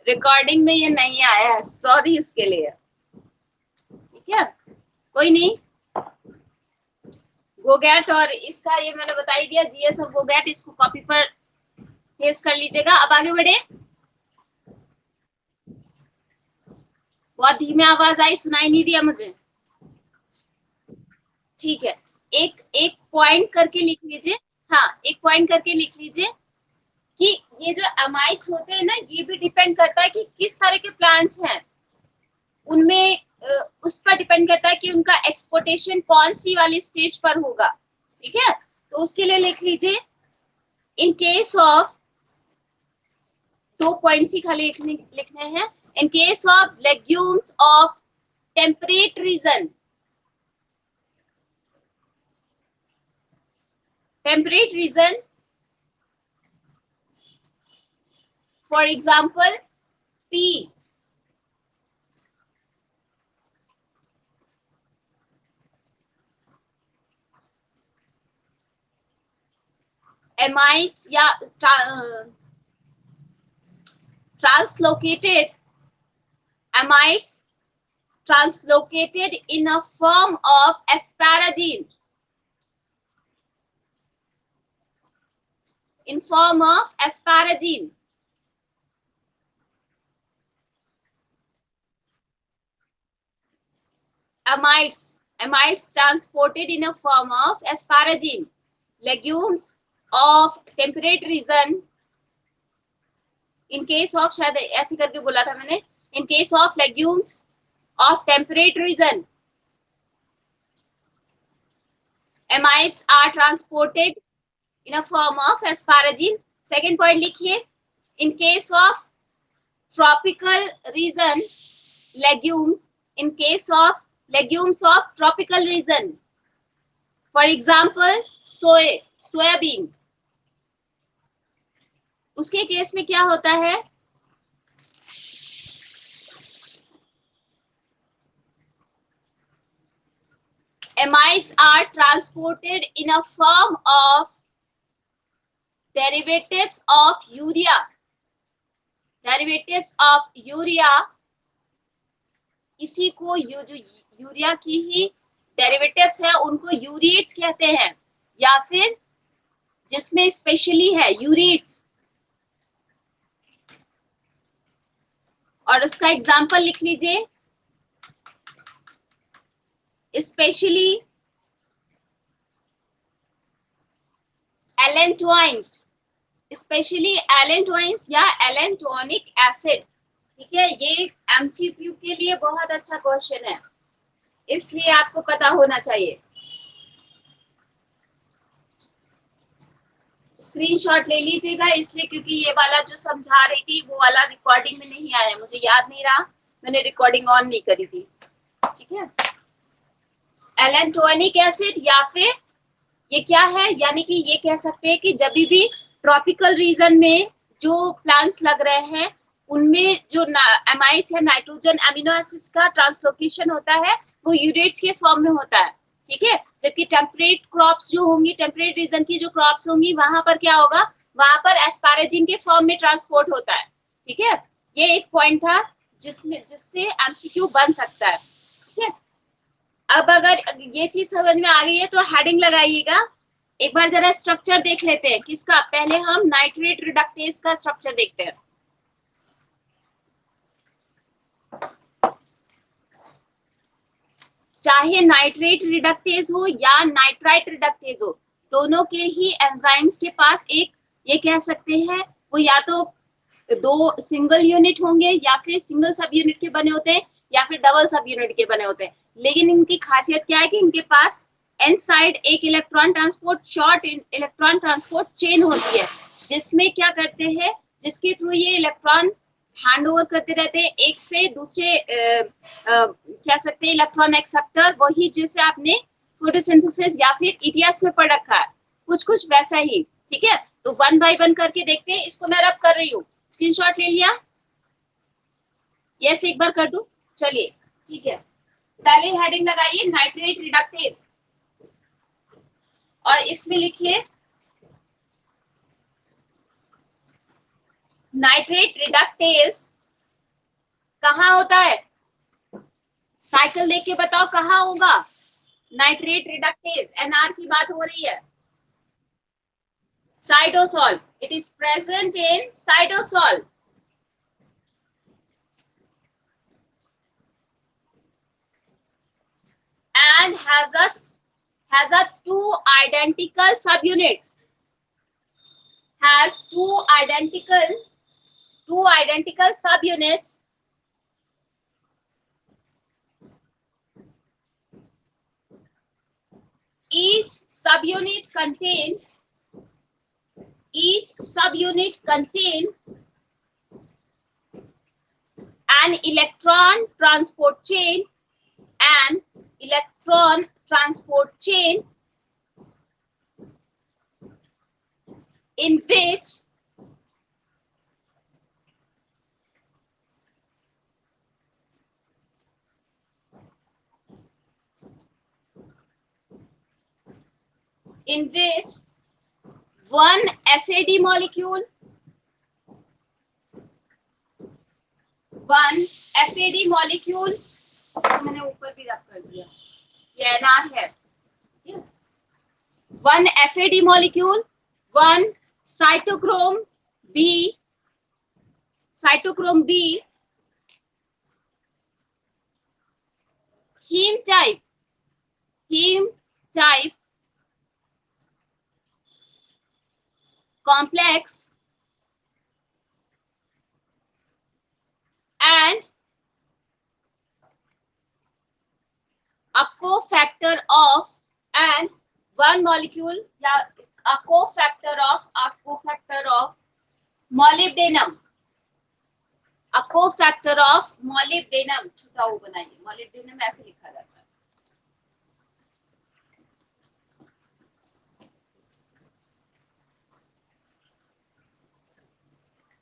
Recording में ये नहीं आया है, सॉरी इसके लिए। ठीक है, कोई नहीं। गोगैट और इसका ये मैंने बता ही दिया, जीएस और गोगैट, इसको कॉपी पर पेस्ट कर लीजिएगा। अब आगे बढ़े। बहुत धीमे आवाज आई, सुनाई नहीं दिया मुझे। ठीक है, एक एक पॉइंट करके लिख लीजिए। हाँ, एक पॉइंट करके लिख लीजिए कि ये जो अमाइड्स होते हैं ना, ये भी डिपेंड करता है कि किस तरह के प्लांट्स हैं उनमें। उस पर डिपेंड करता है कि उनका एक्सपोर्टेशन कौन सी वाली स्टेज पर होगा। ठीक है, तो उसके लिए लिख लीजिए, इन केस ऑफ, 2 पॉइंट्स ही खाली लिखने हैं। In case of legumes of temperate region, temperate region, for example P, amides या translocated amides translocated in a form of asparagine, in form of asparagine. Amides transported in a form of asparagine. Legumes of temperate region, in case of, शायद ऐसे करके बोला था मैंने, in case of legumes of temperate region, amides are transported in a form of asparagine. Second point लिखिए, in case of tropical region, legumes, in case of legumes of tropical region, for example soyabean, उसके case में क्या होता है, amides are transported in a form of derivatives of urea, derivatives of urea, इसी को जो urea की ही derivatives है उनको यूरिएट्स कहते हैं, या फिर जिसमें स्पेशली है यूरिएट्स। और उसका एग्जांपल लिख लीजिए, स्पेशली एलेंटोइंस, स्पेशली एलेंटोइंस या एलेंटोनिक एसिड। ठीक है, ये एमसीक्यू के लिए बहुत अच्छा क्वेश्चन है, इसलिए आपको पता होना चाहिए। स्क्रीनशॉट ले लीजिएगा, इसलिए क्योंकि ये वाला जो समझा रही थी वो वाला रिकॉर्डिंग में नहीं आया, मुझे याद नहीं रहा, मैंने रिकॉर्डिंग ऑन नहीं करी थी। ठीक है, एलेंटोनिक एसिड या फिर ये क्या है, यानी कि ये कह सकते हैं कि जब भी ट्रॉपिकल रीजन में जो प्लांट्स लग रहे हैं उनमें जो एमाइड्स है, नाइट्रोजन अमीनो एसिड्स का ट्रांसलोकेशन होता है वो यूरेट्स के फॉर्म में होता है। ठीक है, जबकि टेम्परेट क्रॉप्स जो होंगी, टेम्परेट रीजन की जो क्रॉप्स होंगी वहां पर क्या होगा, वहां पर एस्पारेजिन के फॉर्म में ट्रांसपोर्ट होता है। ठीक है, ये एक पॉइंट था जिससे एमसीक्यू बन सकता है। ठीक है, अब अगर ये चीज समझ में आ गई है तो हेडिंग लगाइएगा। एक बार जरा स्ट्रक्चर देख लेते हैं किसका, पहले हम नाइट्रेट रिडक्टेज का स्ट्रक्चर देखते हैं। चाहे नाइट्रेट रिडक्टेज हो या नाइट्राइट रिडक्टेज हो, दोनों के ही एंजाइम्स के पास एक, ये कह सकते हैं वो या तो दो सिंगल यूनिट होंगे या फिर सिंगल सब यूनिट के बने होते हैं या फिर डबल सब यूनिट के बने होते हैं। लेकिन इनकी खासियत क्या है कि इनके पास एन साइड एक electron transport short electron transport chain होती है, जिसमें क्या करते हैं, जिसके थ्रू ये इलेक्ट्रॉन हैंड ओवर करते रहते हैं एक से दूसरे कह सकते हैं इलेक्ट्रॉन एक्सेप्टर, वही जैसे आपने फोटोसिंथेसिस या फिर ईटीएस में पढ़ रखा है, कुछ कुछ वैसा ही। ठीक है, तो वन बाय वन करके देखते हैं। इसको मैं रब कर रही हूँ, स्क्रीनशॉट ले लिया, यस एक बार कर दूं, चलिए ठीक है। पहले हेडिंग लगाइए नाइट्रेट रिडक्टेज और इसमें लिखिए नाइट्रेट रिडक्टेज कहाँ होता है? साइकिल देख के बताओ कहाँ होगा? नाइट्रेट रिडक्टेज, एनआर की बात हो रही है। Cytosol, it is present in cytosol. And has a two identical subunits. Has two identical subunits. Each subunit contain an electron transport chain in which one FAD molecule मैंने ऊपर भी रख कर दिया, ये NR है। One FAD molecule, one cytochrome B, heme type complex and a cofactor of and one molecule या a cofactor of molybdenum, छोटा वो बनाइए, molybdenum ऐसे लिखा जाता है।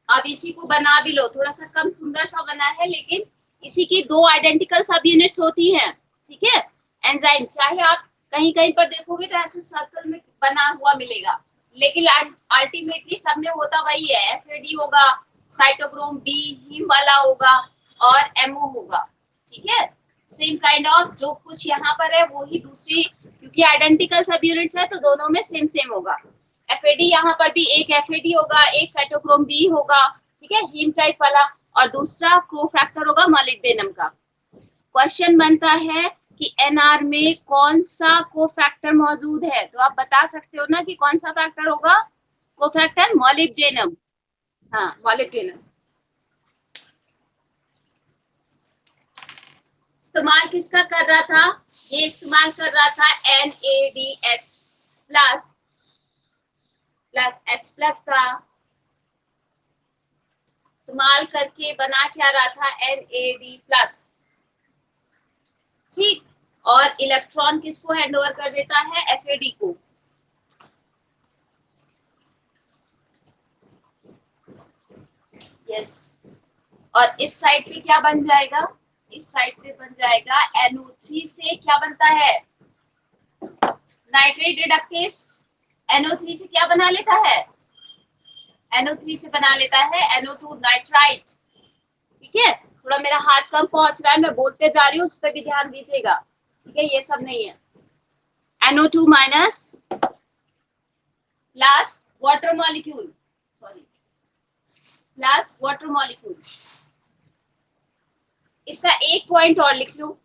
अब इसी को बना भी लो, थोड़ा सा कम सुंदर सा बना है, लेकिन इसी की दो आइडेंटिकल सब यूनिट्स होती हैं, ठीक है। एंजाइम चाहे आप कहीं कहीं पर देखोगे तो ऐसे सर्कल में बना हुआ मिलेगा, लेकिन अल्टीमेटली सब में होता वही है, एफएडी होगा, साइटोक्रोम बी हीम वाला होगा और एमओ होगा, ठीक है। सेम काइंड ऑफ जो कुछ यहाँ पर है वो ही दूसरी, क्योंकि आइडेंटिकल सब यूनिट्स है तो दोनों में सेम होगा। एफएडी यहाँ पर भी एक एफएडी होगा, एक साइटोक्रोम बी होगा, ठीक है, हीम टाइप वाला, और दूसरा कोफैक्टर होगा मॉलिब्डेनम का। क्वेश्चन बनता है कि एनआर में कौन सा कोफैक्टर मौजूद है, तो आप बता सकते हो ना कि कौन सा फैक्टर होगा? कोफैक्टर मॉलिब्डेनम, हाँ मॉलिब्डेनम। इस्तेमाल किसका कर रहा था? ये इस्तेमाल कर रहा था NADH प्लस H प्लस का इस्तेमाल करके बना क्या रहा था? NAD प्लस, ठीक। और इलेक्ट्रॉन किसको हैंड ओवर कर देता है? FAD को। यस, और इस साइड पे क्या बन जाएगा? इस साइड पे बन जाएगा NO3 से क्या बनता है? नाइट्रेट रिडक्टेज NO3 से क्या बना लेता है? NO3 से बना लेता है NO2 नाइट्राइट, ठीक है। थोड़ा मेरा हाथ कम पहुंच रहा है, मैं बोलते जा रही हूँ, उस पर भी ध्यान दीजिएगा, ठीक है। ये सब नहीं है। NO2 minus plus water molecule, plus water molecule. इसका एक पॉइंट और लिख लो,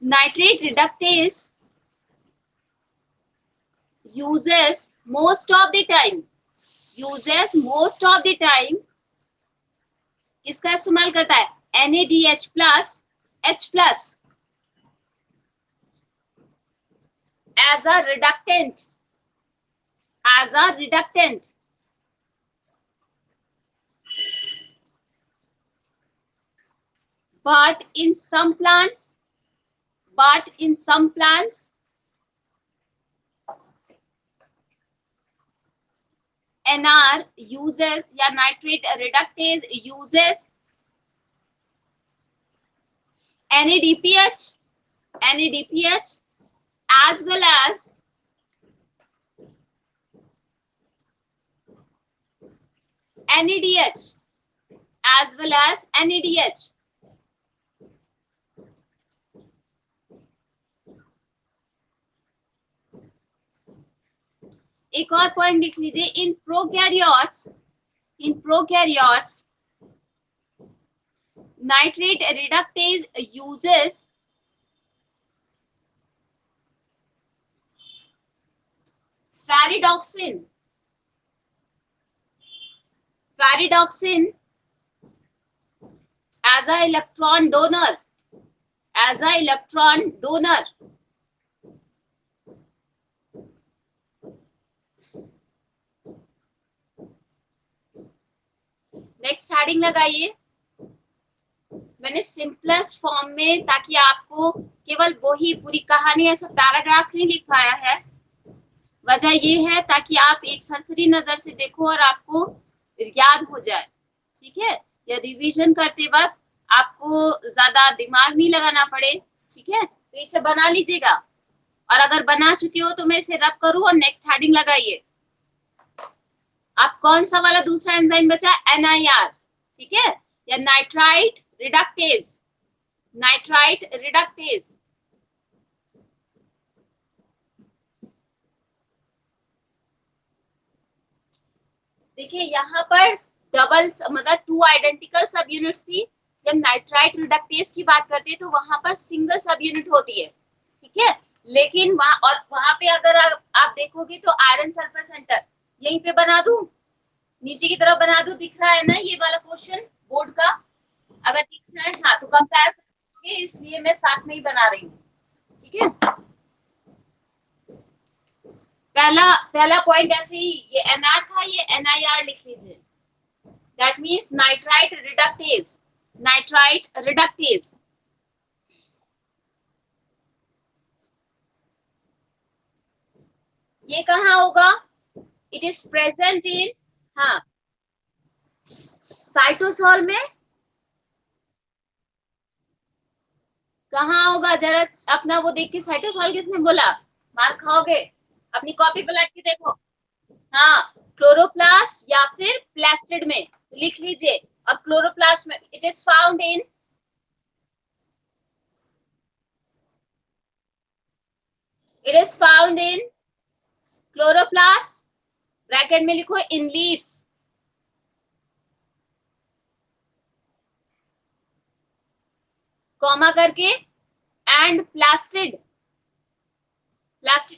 nitrate reductase uses most of the time किसका इस्तेमाल करता है? NADH plus H plus as a reductant, but in some plants NR uses या nitrate reductase uses NADPH as well as NADH as well as NADH. एक और point लिख लीजिए, in prokaryotes nitrate reductase uses ferredoxin as a electron donor. Next heading लगाइए, मैंने simplest form में, ताकि आपको केवल वही पूरी कहानी ऐसा पैराग्राफ नहीं लिख पाया है। वजह ये है ताकि आप एक सरसरी नजर से देखो और आपको याद हो जाए, ठीक है, या रिवीजन करते वक्त आपको ज्यादा दिमाग नहीं लगाना पड़े, ठीक है। तो इसे बना लीजिएगा, और अगर बना चुके हो तो मैं इसे रब करूं और नेक्स्ट हेडिंग लगाइए। आप कौन सा वाला दूसरा एंजाइम बचा, NIR, ठीक है, या नाइट्राइट रिडक्टेज। देखिए यहाँ पर डबल मतलब 2 आइडेंटिकल सब यूनिट्स थी। जब नाइट्राइट रिडक्टेज की बात करते हैं तो वहां पर सिंगल सब यूनिट होती है, ठीक है। लेकिन वहां पे अगर आप देखोगे तो आयरन सल्फर सेंटर यहीं पे बना दूं, नीचे की तरफ बना दूं, दिख रहा है ना ये वाला क्वेश्चन बोर्ड का, अगर दिख रहा है हाँ तो कंपेयर करोगे, इसलिए मैं साथ में ही बना रही हूँ, ठीक है। पहला पॉइंट ऐसे ही, ये NR था, ये NIR लिख लीजिए, दैट मीन्स नाइट्राइट रिडक्टेज। ये कहाँ होगा, इट इज प्रेजेंट इन, हाँ, साइटोसॉल में कहाँ होगा, जरा अपना वो देख के, साइटोसॉल किसने बोला, मार खाओगे, अपनी कॉपी पलट के देखो। हाँ, क्लोरोप्लास्ट या फिर प्लास्टिड में, तो लिख लीजिए। अब क्लोरोप्लास्ट में it is found in, chloroplast, bracket में लिखो इन लीव्स, कॉमा करके, एंड प्लास्टिड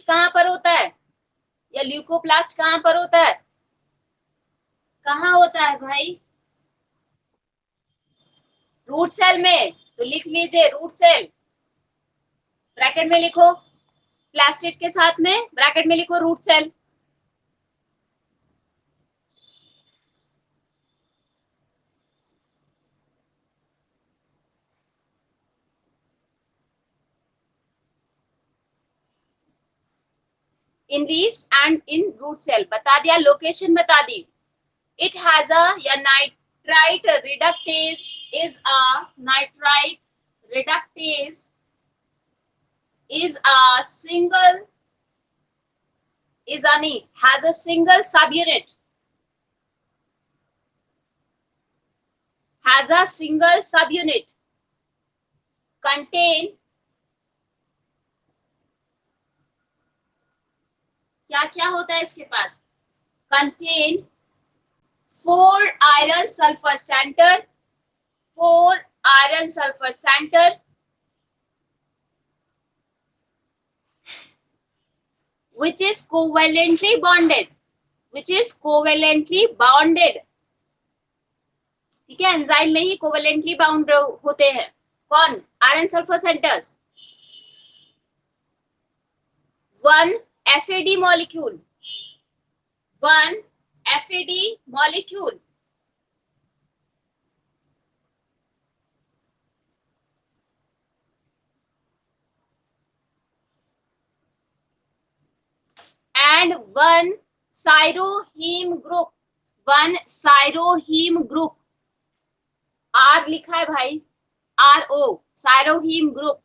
कहां पर होता है, या ल्यूकोप्लास्ट कहां पर होता है, कहां होता है भाई, रूट सेल में, तो लिख लीजिए रूट सेल, ब्रैकेट में लिखो, प्लास्टिड के साथ में ब्रैकेट में लिखो root cell. In leaves and in root cell बता दिया, लोकेशन बता दी। इट हैज अ, या nitrite reductase is a, nitrite reductase is a single has a single subunit, contain, क्या क्या होता है इसके पास, contain 4 iron sulfur center which is covalently bonded, ठीक है, एंजाइम में ही कोवेलेंटली बाउंड होते हैं, कौन, iron sulphur centres. 1 FAD molecule and 1 cyroheme group, R लिखा है भाई, RO, cyroheme group।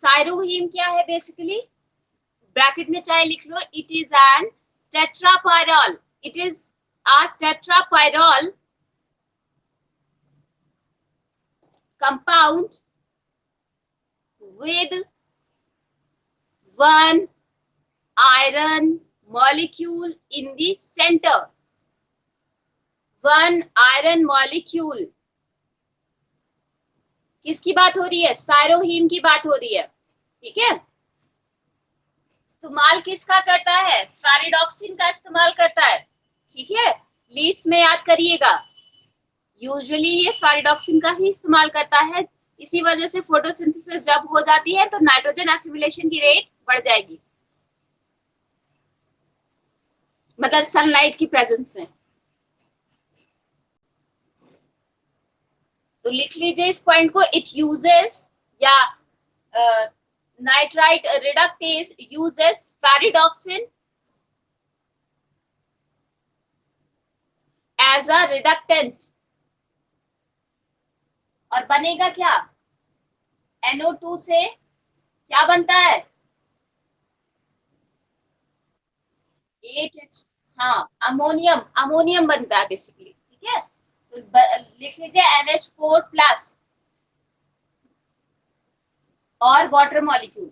साइरोहीम क्या है बेसिकली, ब्रैकेट में चाहे लिख लो, it is an tetrapyrrole, it is a tetrapyrrole compound with one iron molecule in the center, one iron molecule। किसकी बात हो रही है, साइरोहीम की बात हो रही है, ठीक है। इस्तेमाल किसका करता है, फेरिडॉक्सिन का इस्तेमाल करता है, ठीक है। लिस्ट में याद करिएगा, यूजुअली ये फेरिडॉक्सिन का ही इस्तेमाल करता है। इसी वजह से फोटोसिंथेसिस जब हो जाती है तो नाइट्रोजन एसिमिलेशन की रेट बढ़ जाएगी, मतलब सनलाइट की प्रेजेंस में। तो लिख लीजिए इस पॉइंट को, इट यूजेस या nitrite reductase uses ferredoxin as a reductant, और बनेगा क्या, NO2 से क्या बनता है, 8H, हाँ अमोनियम, अमोनियम बनता है बेसिकली, ठीक है। तो लिख लीजिए NH4 प्लस और वाटर मॉलिक्यूल।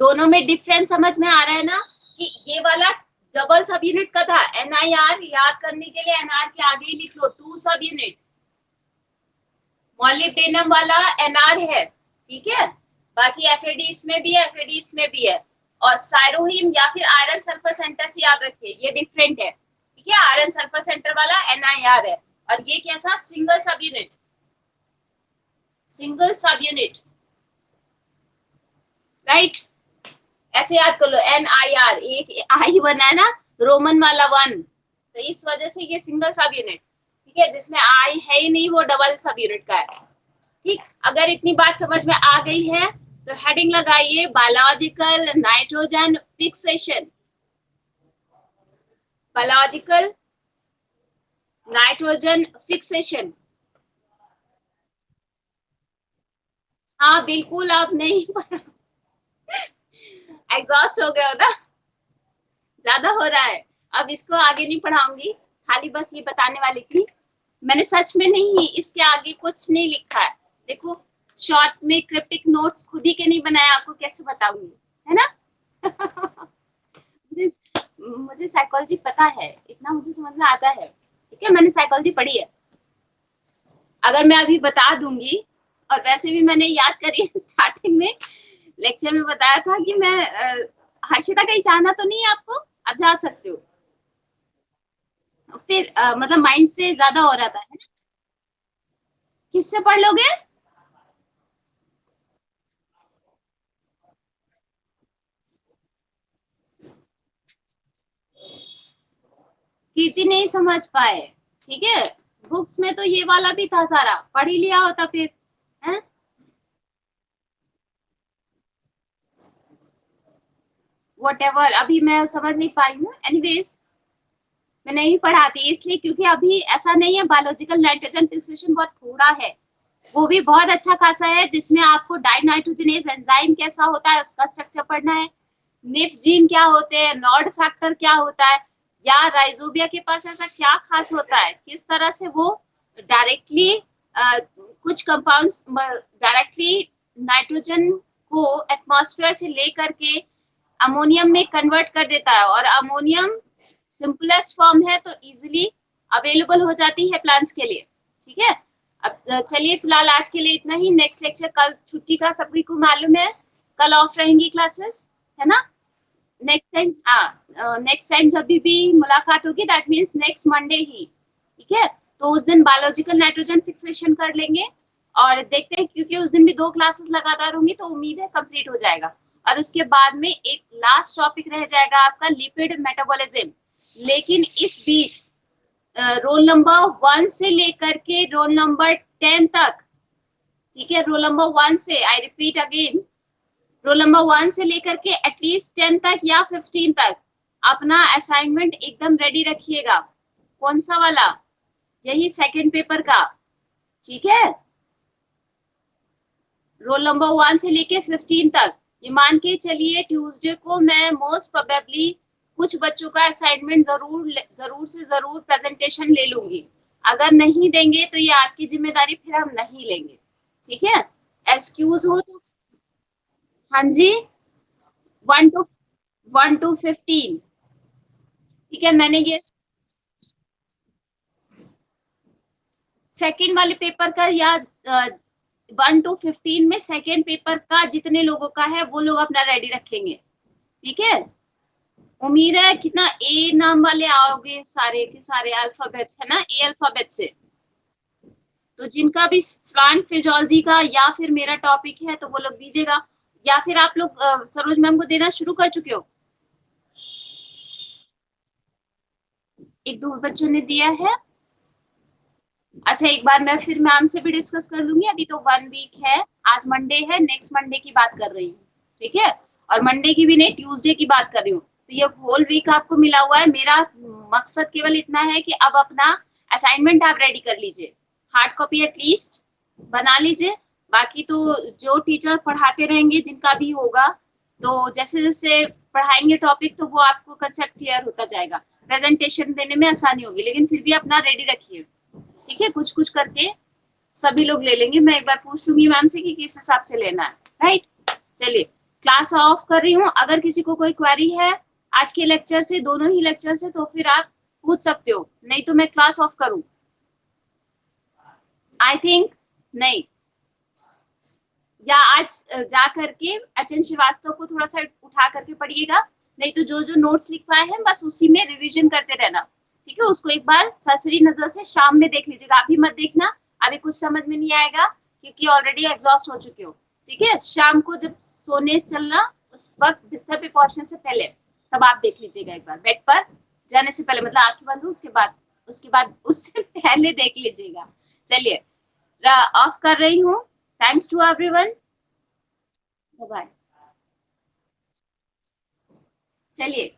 दोनों में डिफरेंस समझ में आ रहा है ना, कि ये वाला डबल सब यूनिट का था, NIR याद करने के लिए NR के आगे ही लिख लो 2 सब यूनिट, मॉलिब्डेनम वाला NR है, ठीक है। बाकी FAD इसमें भी है, FAD इसमें भी है, और साइरोहीम या फिर आयरन सल्फर सेंटर से याद रखिए ये डिफरेंट है, ठीक है। आयरन सल्फर सेंटर वाला NIR है, और ये कैसा, सिंगल सब यूनिट, सिंगल सब यूनिट, राइट। ऐसे याद कर लो, NIR, एक आई बना है ना, रोमन वाला 1, तो इस वजह से ये सिंगल सब यूनिट, ठीक है। जिसमें आई है ही नहीं वो डबल सब यूनिट का है, ठीक। अगर इतनी बात समझ में आ गई है तो हेडिंग लगाइए, biological nitrogen fixation, biological nitrogen fixation. हाँ बिल्कुल, आप नहीं पढ़ा, एग्जॉस्ट हो गए हो ना, ज्यादा हो रहा है, अब इसको आगे नहीं पढ़ाऊंगी, खाली बस ये बताने वाली थी। मैंने सच में नहीं, इसके आगे कुछ नहीं लिखा है, देखो शॉर्ट में क्रिप्टिक नोट्स खुद ही के नहीं बनाया, आपको कैसे बताऊंगी, है ना। मुझे साइकोलॉजी पता है, इतना मुझे समझ में आता है, ठीक है, मैंने साइकोलॉजी पढ़ी है। अगर मैं अभी बता दूंगी, और वैसे भी मैंने याद करी स्टार्टिंग में लेक्चर में बताया था कि मैं हर्षिता कहीं जाना तो नहीं है आपको, आप जा सकते हो, फिर मतलब माइंड से ज्यादा हो रहा था, है ना। किससे पढ़ लोगे, कीर्ति नहीं समझ पाए, ठीक है। बुक्स में तो ये वाला भी था सारा, पढ़ ही लिया होता फिर, है। व्हाटएवर, अभी मैं समझ नहीं पाई हूँ, एनीवेज मैं नहीं पढ़ाती इसलिए क्योंकि अभी ऐसा नहीं है, बायोलॉजिकल नाइट्रोजन फिक्सेशन बहुत थोड़ा है, वो भी बहुत अच्छा खासा है, जिसमें आपको डाइनाइट्रोजनेज एंजाइम कैसा होता है उसका स्ट्रक्चर पढ़ना है, निफ्स जीन क्या होते हैं, नॉड फैक्टर क्या होता है, या राइजोबिया के पास ऐसा क्या खास होता है, किस तरह से वो डायरेक्टली कुछ कंपाउंड्स डायरेक्टली नाइट्रोजन को एटमॉस्फेयर से लेकर के अमोनियम में कन्वर्ट कर देता है, और अमोनियम सिंपलेस्ट फॉर्म है तो इजीली अवेलेबल हो जाती है प्लांट्स के लिए, ठीक है। अब चलिए फिलहाल आज के लिए इतना ही, नेक्स्ट लेक्चर कल छुट्टी का सभी को मालूम है, कल ऑफ रहेंगी क्लासेस, है ना। नेक्स्ट टाइम जब भी मुलाकात होगी दैट मीन्स नेक्स्ट मंडे ही, ठीक है। तो उस दिन बायोलॉजिकल नाइट्रोजन फिक्सेशन कर लेंगे, और देखते हैं क्योंकि उस दिन भी 2 क्लासेस लगातार होंगी तो उम्मीद है कंप्लीट हो जाएगा, और उसके बाद में एक लास्ट टॉपिक रह जाएगा आपका लिपिड मेटाबॉलिज्म। लेकिन इस बीच रोल नंबर 1 से लेकर के रोल नंबर 10 तक, ठीक है, रोल नंबर 1 से, I repeat again, roll number 1 से लेकर के एटलीस्ट 10 तक या 15 तक अपना असाइनमेंट एकदम रेडी रखिएगा। कौन सा वाला? यही सेकंड पेपर का, ठीक है। रोल नंबर 1 से लेके 15 तक। ये मान के चलिए ट्यूसडे को मैं मोस्ट प्रोबेबली कुछ बच्चों का असाइनमेंट जरूर से जरूर प्रेजेंटेशन ले लूंगी। अगर नहीं देंगे तो ये आपकी जिम्मेदारी, फिर हम नहीं लेंगे, ठीक है। एक्सक्यूज हो तो हाँ जी, 1 to 15, ठीक है। मैंने ये सेकेंड वाले पेपर का या 1 to 15 में सेकेंड पेपर का जितने लोगों का है वो लोग अपना रेडी रखेंगे, ठीक है। उम्मीद है कितना ए नाम वाले आओगे, सारे के सारे अल्फाबेट है ना, ए अल्फाबेट से। तो जिनका भी प्लांट फिजियोलॉजी का या फिर मेरा टॉपिक है तो वो लोग दीजिएगा, या फिर आप लोग सरोज मैम को देना शुरू कर चुके हो? एक दो बच्चों ने दिया है। अच्छा, एक बार मैं फिर मैम से भी डिस्कस कर लूंगी। अभी तो 1 वीक है, आज मंडे है, नेक्स्ट मंडे की बात कर रही हूँ, ठीक है। और मंडे की भी नहीं, ट्यूसडे की बात कर रही हूँ। तो ये होल वीक आपको मिला हुआ है। मेरा मकसद केवल इतना है कि अब अपना असाइनमेंट आप रेडी कर लीजिए, हार्ड कॉपी एटलीस्ट बना लीजिए। बाकी तो जो टीचर पढ़ाते रहेंगे, जिनका भी होगा, तो जैसे जैसे पढ़ाएंगे टॉपिक तो वो आपको कंसेप्ट क्लियर होता जाएगा, प्रेजेंटेशन देने में आसानी होगी। लेकिन फिर भी अपना रेडी रखिए, ठीक है। कुछ कुछ करके सभी लोग ले लेंगे। मैं एक बार पूछ लूंगी मैम से कि किस हिसाब से लेना है, राइट। चलिए, क्लास ऑफ कर रही हूँ। अगर किसी को कोई क्वेरी है आज के लेक्चर से, दोनों ही लेक्चर से, तो फिर आप पूछ सकते हो, नहीं तो मैं क्लास ऑफ करूँ। आई थिंक नहीं, या आज जा करके एच.एन. श्रीवास्तव को थोड़ा सा उठा करके पढ़िएगा, नहीं तो जो जो नोट्स लिखवाए हैं बस उसी में रिवीजन करते रहना, ठीक है। उसको एक बार सरसरी नजर से शाम में देख लीजिएगा, अभी मत देखना, अभी कुछ समझ में नहीं आएगा क्योंकि ऑलरेडी एग्जॉस्ट हो चुके हो, ठीक है। शाम को जब सोने चलना, उस वक्त बिस्तर पे पहुंचने से पहले तब आप देख लीजिएगा, एक बार बेड पर जाने से पहले, मतलब आंखें बंद हो उसके बाद उससे पहले देख लीजिएगा। चलिए, ऑफ कर रही हूँ। Thanks to everyone, bye. चलिए।